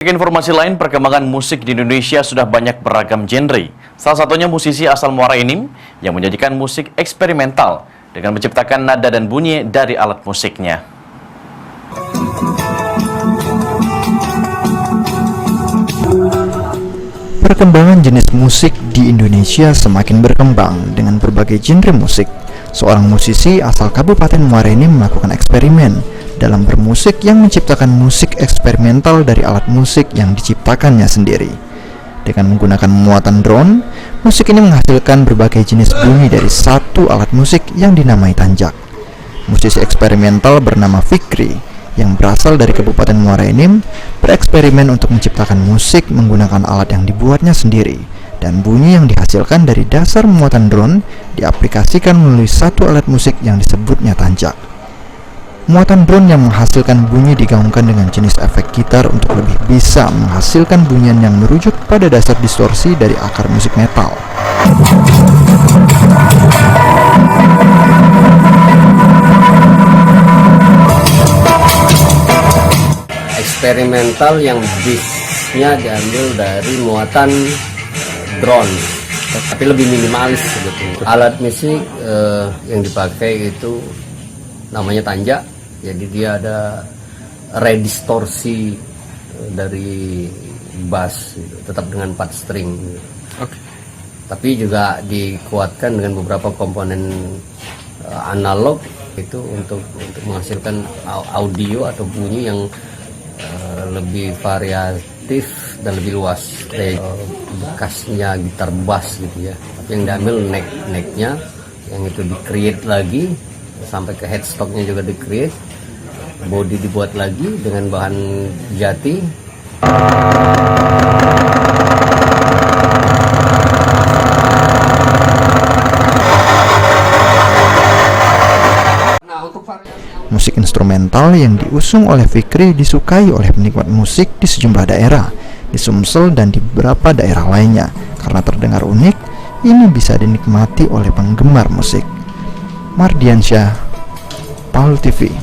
Informasi lain, perkembangan musik di Indonesia sudah banyak beragam genre. Salah satunya musisi asal Muara Enim yang menjadikan musik eksperimental dengan menciptakan nada dan bunyi dari alat musiknya. Perkembangan jenis musik di Indonesia semakin berkembang dengan berbagai genre musik. Seorang musisi asal Kabupaten Muara Enim melakukan eksperimen dalam bermusik yang menciptakan musik eksperimental dari alat musik yang diciptakannya sendiri. Dengan menggunakan muatan drone, musik ini menghasilkan berbagai jenis bunyi dari satu alat musik yang dinamai tanjak. Musisi eksperimental bernama Fikri yang berasal dari Kabupaten Muara Enim bereksperimen untuk menciptakan musik menggunakan alat yang dibuatnya sendiri, dan bunyi yang dihasilkan dari dasar muatan drone diaplikasikan melalui satu alat musik yang disebutnya tanjak. Muatan drone yang menghasilkan bunyi digaungkan dengan jenis efek gitar untuk lebih bisa menghasilkan bunyian yang merujuk pada dasar distorsi dari akar musik metal. Eksperimental yang beatnya diambil dari muatan drone, tapi lebih minimalis sebetulnya. Alat musik yang dipakai itu namanya tanjak. Jadi dia ada redistorsi dari bass gitu, tetap dengan 4 string gitu. Tapi juga dikuatkan dengan beberapa komponen analog itu untuk menghasilkan audio atau bunyi yang lebih variatif dan lebih luas. Kayak bekasnya gitar bass gitu ya. Tapi yang diambil necknya yang itu di-create lagi sampai ke headstocknya juga di-create, body dibuat lagi dengan bahan jati. Musik instrumental yang diusung oleh Fikri disukai oleh penikmat musik di sejumlah daerah, di Sumsel dan di beberapa daerah lainnya. Karena terdengar unik, ini bisa dinikmati oleh penggemar musik. Mardiansyah, Paul TV.